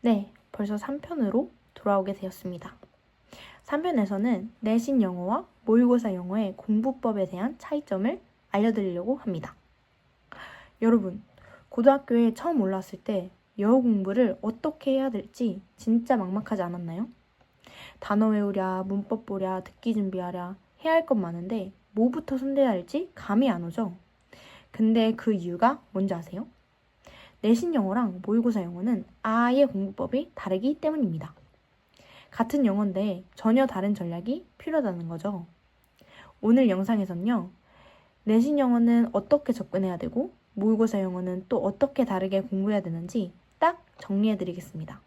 네, 벌써 3편으로 돌아오게 되었습니다. 3편에서는 내신 영어와 모의고사 영어의 공부법에 대한 차이점을 알려드리려고 합니다. 여러분, 고등학교에 처음 올랐을 때 영어 공부를 어떻게 해야 될지 진짜 막막하지 않았나요? 단어 외우랴, 문법 보랴, 듣기 준비하랴 해야 할 것 많은데 뭐부터 손대야 할지 감이 안 오죠? 근데 그 이유가 뭔지 아세요? 내신 영어랑 모의고사 영어는 아예 공부법이 다르기 때문입니다. 같은 영어인데 전혀 다른 전략이 필요하다는 거죠. 오늘 영상에서는요, 내신 영어는 어떻게 접근해야 되고 모의고사 영어는 또 어떻게 다르게 공부해야 되는지 딱 정리해드리겠습니다.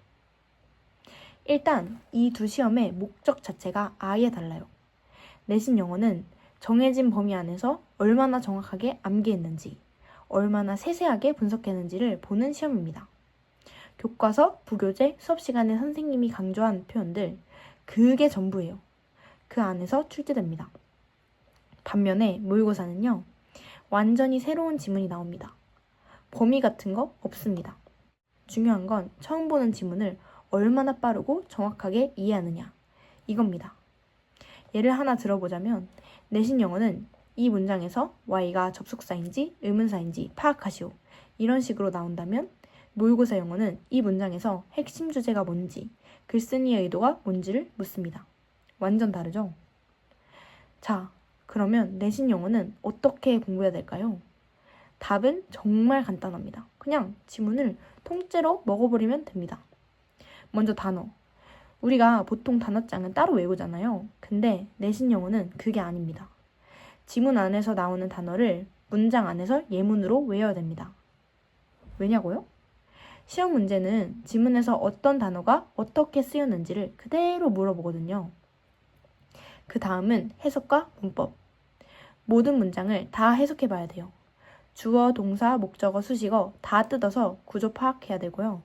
일단 이 두 시험의 목적 자체가 아예 달라요. 내신 영어는 정해진 범위 안에서 얼마나 정확하게 암기했는지, 얼마나 세세하게 분석했는지를 보는 시험입니다. 교과서, 부교재, 수업 시간에 선생님이 강조한 표현들, 그게 전부예요. 그 안에서 출제됩니다. 반면에 모의고사는요, 완전히 새로운 지문이 나옵니다. 범위 같은 거 없습니다. 중요한 건 처음 보는 지문을 얼마나 빠르고 정확하게 이해하느냐, 이겁니다. 예를 하나 들어보자면, 내신 영어는 이 문장에서 Y가 접속사인지 의문사인지 파악하시오. 이런 식으로 나온다면 모의고사 영어는 이 문장에서 핵심 주제가 뭔지, 글쓴이의 의도가 뭔지를 묻습니다. 완전 다르죠? 자, 그러면 내신 영어는 어떻게 공부해야 될까요? 답은 정말 간단합니다. 그냥 지문을 통째로 먹어버리면 됩니다. 먼저 단어. 우리가 보통 단어장은 따로 외우잖아요. 근데 내신 영어는 그게 아닙니다. 지문 안에서 나오는 단어를 문장 안에서 예문으로 외워야 됩니다. 왜냐고요? 시험 문제는 지문에서 어떤 단어가 어떻게 쓰였는지를 그대로 물어보거든요. 그 다음은 해석과 문법. 모든 문장을 다 해석해 봐야 돼요. 주어, 동사, 목적어, 수식어 다 뜯어서 구조 파악해야 되고요.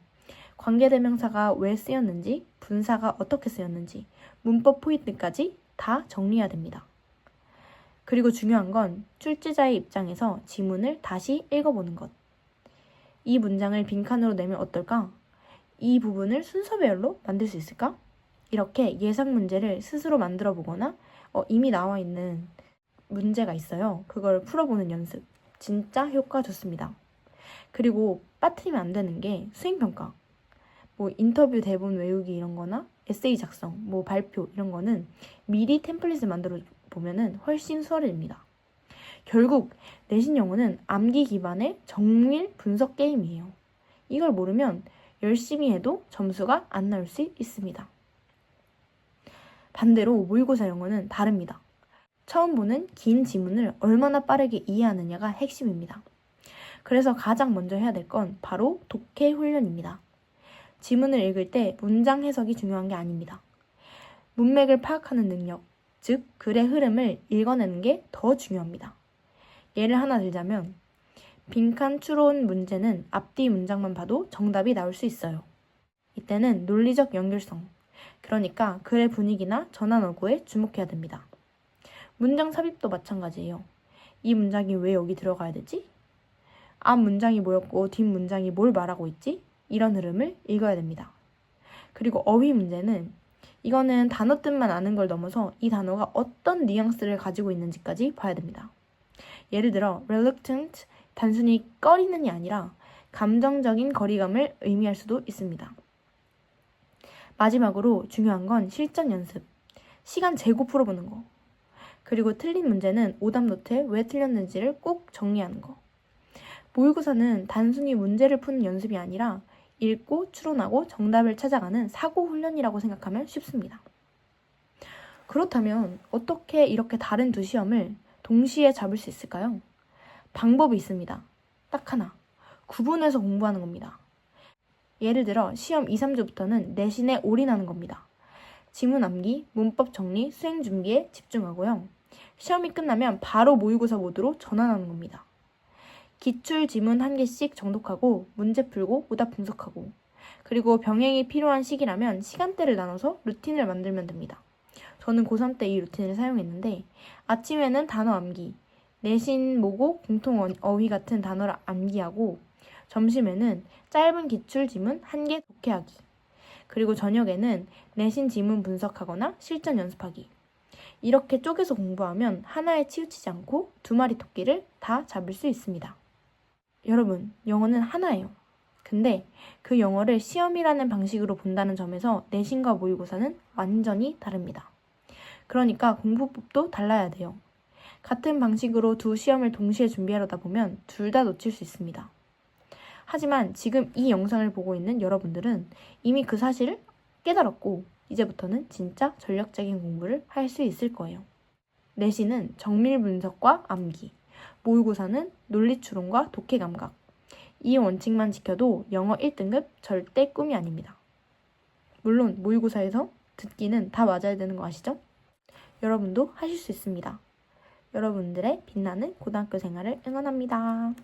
관계대명사가 왜 쓰였는지, 분사가 어떻게 쓰였는지, 문법 포인트까지 다 정리해야 됩니다. 그리고 중요한 건 출제자의 입장에서 지문을 다시 읽어보는 것. 이 문장을 빈칸으로 내면 어떨까? 이 부분을 순서배열로 만들 수 있을까? 이렇게 예상 문제를 스스로 만들어 보거나 이미 나와 있는 문제가 있어요. 그걸 풀어보는 연습. 진짜 효과 좋습니다. 그리고 빠뜨리면 안 되는 게 수행평가. 인터뷰 대본 외우기 이런 거나 에세이 작성, 발표 이런 거는 미리 템플릿을 만들어 보면은 훨씬 수월해집니다. 결국 내신 영어는 암기 기반의 정밀 분석 게임이에요. 이걸 모르면 열심히 해도 점수가 안 나올 수 있습니다. 반대로 모의고사 영어는 다릅니다. 처음 보는 긴 지문을 얼마나 빠르게 이해하느냐가 핵심입니다. 그래서 가장 먼저 해야 될 건 바로 독해 훈련입니다. 지문을 읽을 때 문장 해석이 중요한 게 아닙니다. 문맥을 파악하는 능력, 즉 글의 흐름을 읽어내는 게 더 중요합니다. 예를 하나 들자면 빈칸 추론 문제는 앞뒤 문장만 봐도 정답이 나올 수 있어요. 이때는 논리적 연결성, 그러니까 글의 분위기나 전환 어구에 주목해야 됩니다. 문장 삽입도 마찬가지예요. 이 문장이 왜 여기 들어가야 되지? 앞 문장이 뭐였고 뒷 문장이 뭘 말하고 있지? 이런 흐름을 읽어야 됩니다. 그리고 어휘 문제는 이거는 단어 뜻만 아는 걸 넘어서 이 단어가 어떤 뉘앙스를 가지고 있는지까지 봐야 됩니다. 예를 들어 reluctant, 단순히 꺼리는이 아니라 감정적인 거리감을 의미할 수도 있습니다. 마지막으로 중요한 건 실전 연습, 시간 재고 풀어보는 거. 그리고 틀린 문제는 오답 노트에 왜 틀렸는지를 꼭 정리하는 거. 모의고사는 단순히 문제를 푸는 연습이 아니라 읽고 추론하고 정답을 찾아가는 사고 훈련이라고 생각하면 쉽습니다. 그렇다면 어떻게 이렇게 다른 두 시험을 동시에 잡을 수 있을까요? 방법이 있습니다. 딱 하나. 구분해서 공부하는 겁니다. 예를 들어 시험 2, 3주부터는 내신에 올인하는 겁니다. 지문 암기, 문법 정리, 수행 준비에 집중하고요. 시험이 끝나면 바로 모의고사 모드로 전환하는 겁니다. 기출 지문 1개씩 정독하고 문제 풀고 오답 분석하고, 그리고 병행이 필요한 시기라면 시간대를 나눠서 루틴을 만들면 됩니다. 저는 고3 때 이 루틴을 사용했는데 아침에는 단어 암기, 내신 모고 공통 어휘 같은 단어를 암기하고 점심에는 짧은 기출 지문 1개 독해하기, 그리고 저녁에는 내신 지문 분석하거나 실전 연습하기. 이렇게 쪼개서 공부하면 하나에 치우치지 않고 두 마리 토끼를 다 잡을 수 있습니다. 여러분, 영어는 하나예요. 근데 그 영어를 시험이라는 방식으로 본다는 점에서 내신과 모의고사는 완전히 다릅니다. 그러니까 공부법도 달라야 돼요. 같은 방식으로 두 시험을 동시에 준비하려다 보면 둘 다 놓칠 수 있습니다. 하지만 지금 이 영상을 보고 있는 여러분들은 이미 그 사실을 깨달았고 이제부터는 진짜 전략적인 공부를 할 수 있을 거예요. 내신은 정밀 분석과 암기, 모의고사는 논리 추론과 독해 감각. 이 원칙만 지켜도 영어 1등급 절대 꿈이 아닙니다. 물론 모의고사에서 듣기는 다 맞아야 되는 거 아시죠? 여러분도 하실 수 있습니다. 여러분들의 빛나는 고등학교 생활을 응원합니다.